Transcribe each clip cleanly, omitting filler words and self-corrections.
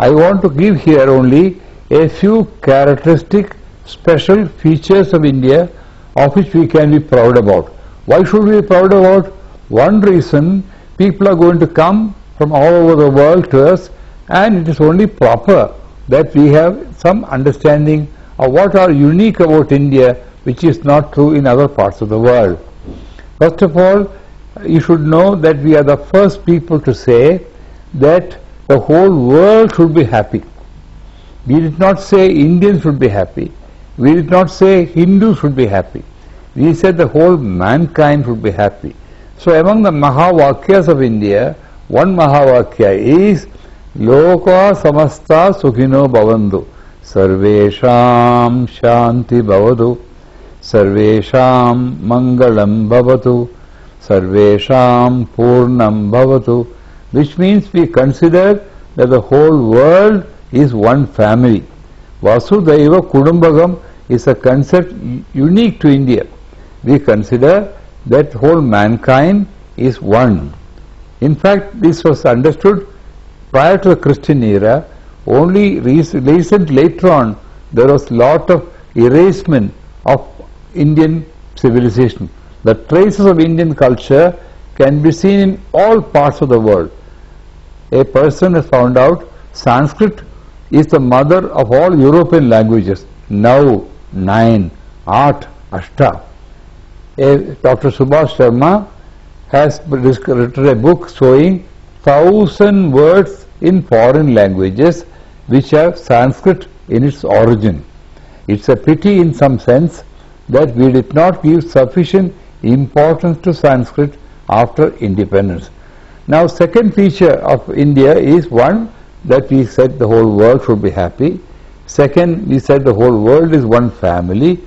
I want to give here only a few characteristic special features of India of which we can be proud about. Why should we be proud about? One reason, people are going to come from all over the world to us, and it is only proper that we have some understanding of what are unique about India, which is not true in other parts of the world. First of all, you should know that we are the first people to say that the whole world should be happy. We did not say Indians should be happy. We did not say Hindus should be happy. We said the whole mankind should be happy. So among the Mahavakyas of India, one Mahavakya is Loka Samasta Sukhino Bhavantu Sarvesham Shanti Bhavatu Sarvesham Mangalam Bhavatu Sarvesham Purnam Bhavatu, which means we consider that the whole world is one family. Vasudhaiva Kudumbakam is a concept unique to India. We consider that whole mankind is one. In fact, this was understood prior to the Christian era. Only later on there was lot of erasement of Indian civilization. The traces of Indian culture can be seen in all parts of the world. A person has found out Sanskrit is the mother of all European languages. Now, 9, 8, Ashta. Dr. Subhash Sharma has written a book showing 1,000 words in foreign languages which have Sanskrit in its origin. It's a pity in some sense that we did not give sufficient importance to Sanskrit after independence. Now, second feature of India is one, that we said the whole world should be happy. Second, we said the whole world is one family.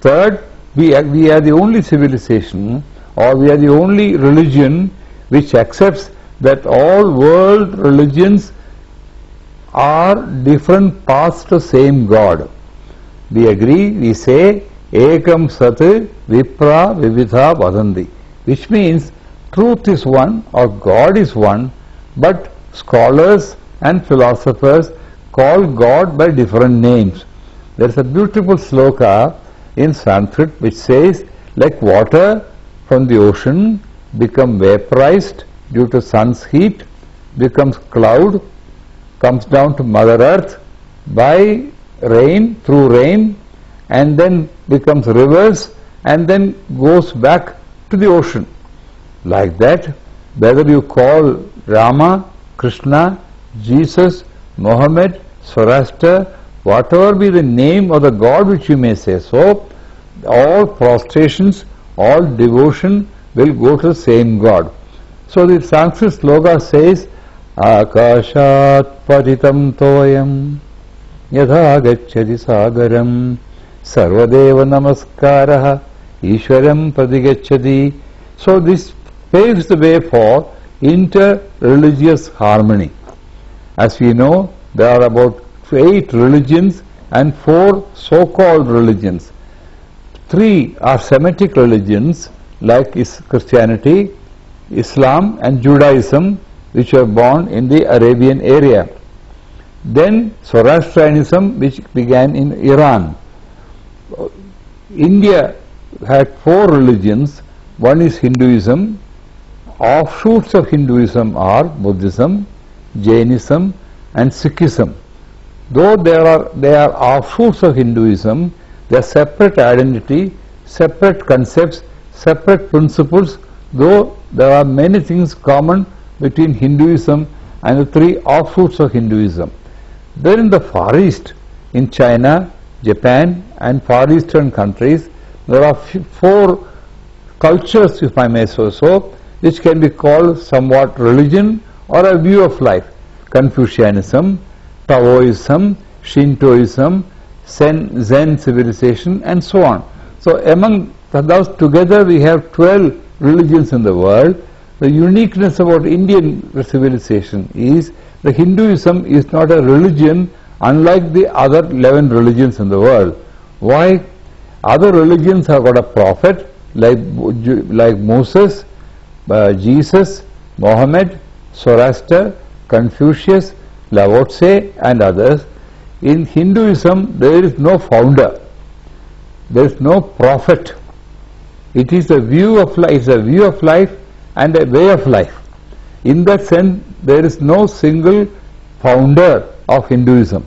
Third, we are the only civilization, or we are the only religion which accepts that all world religions are different paths to the same God. We agree, we say Ekam Sat Vipra Vividha Vadanti, which means truth is one or God is one, but scholars and philosophers call God by different names. There is a beautiful sloka in Sanskrit which says, like water from the ocean become vaporized due to sun's heat, becomes cloud, comes down to Mother Earth by rain, through rain, and then becomes rivers, and then goes back to the ocean. Like that, whether you call Rama, Krishna, Jesus, Mohammed, Zoroaster, whatever be the name of the God which you may say, so all prostrations, all devotion will go to the same God. So the Sanskrit sloka says, Akashat patitam toyam yadha gacchati sagaram sarvadeva namaskaraha ishwaram pradigacchati. So this paves the way for inter-religious harmony. As we know, there are about 8 religions and 4 so-called religions. 3 are Semitic religions like Christianity, Islam and Judaism, which were born in the Arabian area. Then Zoroastrianism, which began in Iran. India had 4 religions. One is Hinduism. Offshoots of Hinduism are Buddhism, Jainism and Sikhism. Though they are offshoots of Hinduism, they are separate identity, separate concepts, separate principles, though there are many things common between Hinduism and the 3 offshoots of Hinduism. Then in the Far East, in China, Japan and Far Eastern countries, there are 4 cultures, if I may say so, which can be called somewhat religion or a view of life. Confucianism, Taoism, Shintoism, Zen civilization and so on. So among those together we have 12 religions in the world. The uniqueness about Indian civilization is the Hinduism is not a religion unlike the other 11 religions in the world. Why? Other religions have got a prophet like Moses, Jesus, Mohammed, Zoroaster, Confucius, Lao Tse and others, in Hinduism there is no founder, there is no prophet. It is a view of life, it's a view of life and a way of life. In that sense, there is no single founder of Hinduism.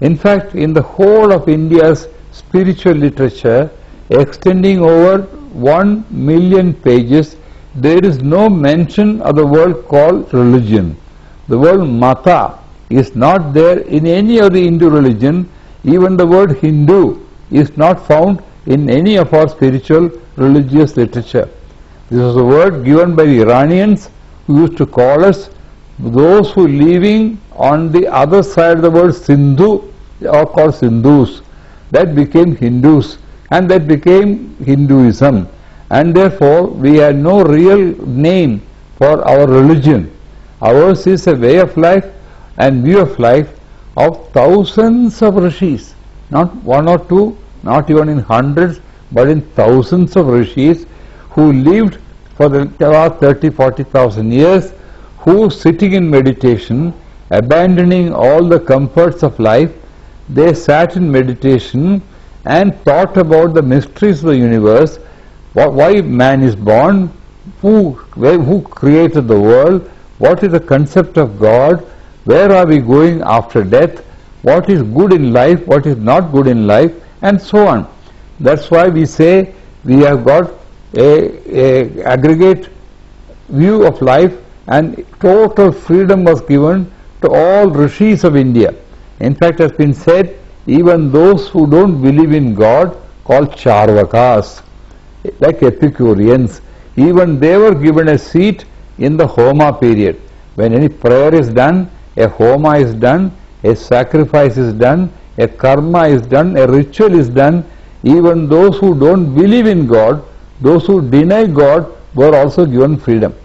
In fact, in the whole of India's spiritual literature, extending over 1 million pages, there is no mention of the word called religion. The word mata is not there in any of the Hindu religion. Even the word Hindu is not found in any of our spiritual religious literature. This was a word given by the Iranians, who used to call us those who living on the other side of the word Sindhu are called Sindhus. That became Hindus and that became Hinduism, and therefore we had no real name for our religion. Ours is a way of life and view of life of thousands of rishis, not one or two, not even in hundreds, but in thousands of rishis who lived for the last 30,000-40,000 years, who sitting in meditation, abandoning all the comforts of life, they sat in meditation and thought about the mysteries of the universe, why man is born, who created the world, what is the concept of God, where are we going after death, what is good in life, what is not good in life, and so on. That's why we say we have got a aggregate view of life, and total freedom was given to all rishis of India. In fact, it has been said, even those who don't believe in God, called Charvakas, like Epicureans, even they were given a seat in the Homa period. When any prayer is done, a Homa is done, a sacrifice is done, a karma is done, a ritual is done, even those who don't believe in God, those who deny God, were also given freedom.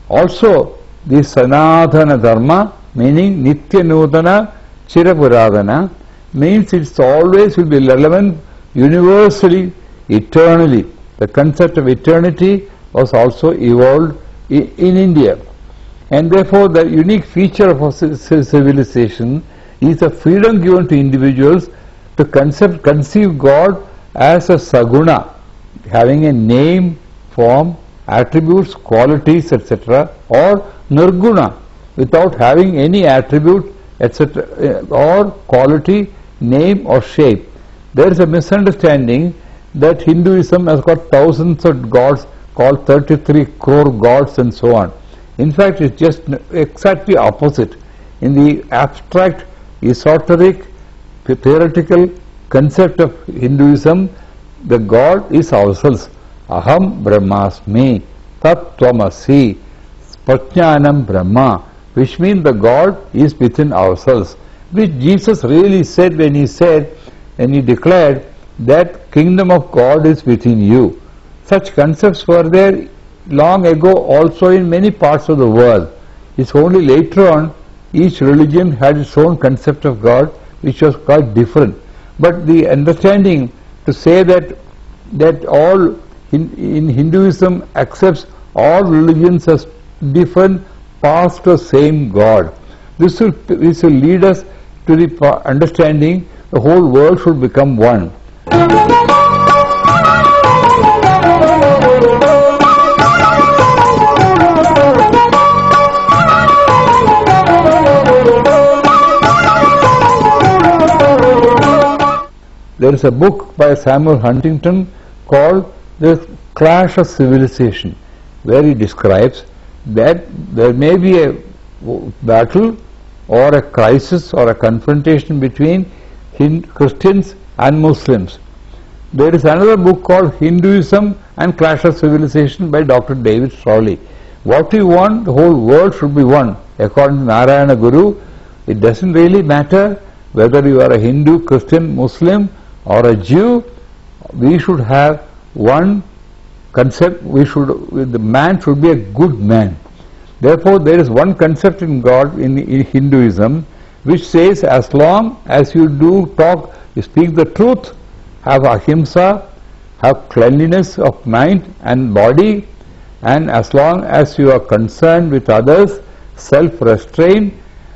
Also, the Sanatana Dharma, meaning Nitya Nutana Chirapuradana, means it's always will be relevant universally, eternally. The concept of eternity was also evolved in India. And therefore, the unique feature of our civilization is the freedom given to individuals to conceive God as a saguna, having a name, form, attributes, qualities, etc., or nirguna, without having any attribute, etc., or quality, name or shape. There is a misunderstanding that Hinduism has got thousands of gods, called 33 crore gods and so on. In fact, it's just exactly opposite. In the abstract, esoteric, theoretical concept of Hinduism, the God is ourselves. Aham Brahmasmi, Tat Tvamasi, Prajnanam Brahma, which means the God is within ourselves, which Jesus really said when he declared that kingdom of God is within you. Such concepts were there long ago also in many parts of the world. It's only later on each religion had its own concept of God, which was quite different. But the understanding to say that all in Hinduism accepts all religions as different paths to the same God. This will lead us to the understanding the whole world should become one. There is a book by Samuel Huntington called The Clash of Civilization, where he describes that there may be a battle or a crisis or a confrontation between Christians and Muslims. There is another book called Hinduism and Clash of Civilization by Dr. David Strawley. What we want, the whole world should be one. According to Narayana Guru, it doesn't really matter whether you are a Hindu, Christian, Muslim or a Jew. We should have one concept. The man should be a good man. Therefore, there is one concept in God in Hinduism which says, as long as you you speak the truth, have ahimsa, have cleanliness of mind and body, and as long as you are concerned with others, self-restraint,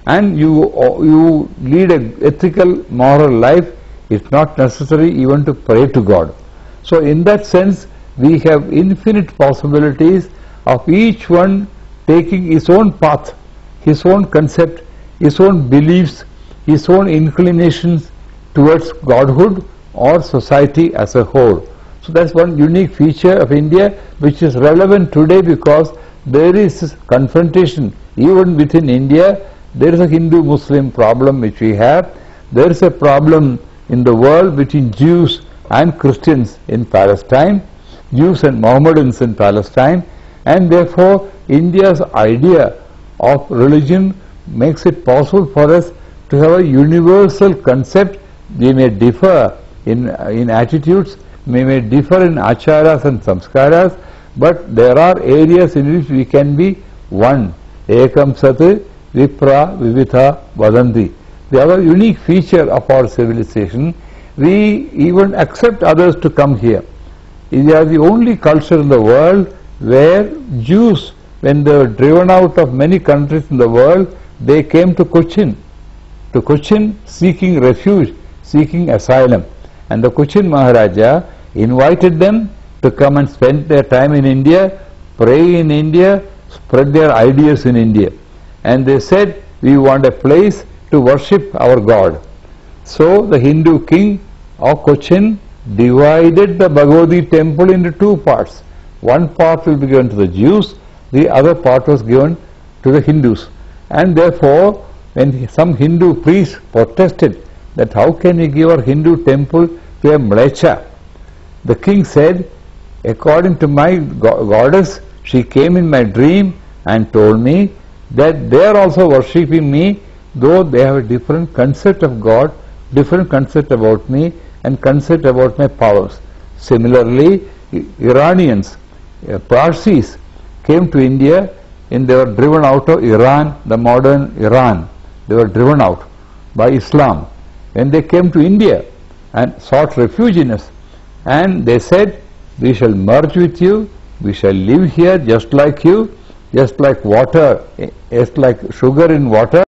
and you lead a ethical, moral life, it's not necessary even to pray to God. So in that sense, we have infinite possibilities of each one taking his own path, his own concept, his own beliefs, his own inclinations towards Godhood or society as a whole. So that's one unique feature of India which is relevant today, because there is this confrontation even within India. There is a Hindu-Muslim problem which we have. There is a problem in the world between Jews and Christians in Palestine, Jews and Mohammedans in Palestine, and therefore India's idea of religion makes it possible for us to have a universal concept. We may differ in attitudes, we may differ in acharas and samskaras, but there are areas in which we can be one. Ekam sat vipra vivitha vadanti. The other unique feature of our civilization, we even accept others to come here. We are the only culture in the world where Jews, when they were driven out of many countries in the world, they came to Cochin seeking refuge, seeking asylum. And the Cochin Maharaja invited them to come and spend their time in India, pray in India, spread their ideas in India. And they said, we want a place to worship our God. So the Hindu king of Cochin divided the Bhagavati temple into two parts. One part will be given to the Jews, the other part was given to the Hindus. And therefore, when some Hindu priest protested that how can we give our Hindu temple to a Mlecha, the king said, according to my goddess, she came in my dream and told me that they are also worshipping me, though they have a different concept of God, different concept about me, and concept about my powers. Similarly, Iranians, Parsis came to India and they were driven out of Iran, the modern Iran. They were driven out by Islam. When they came to India and sought refuge in us, and they said, we shall merge with you, we shall live here just like you, just like water, just like sugar in water.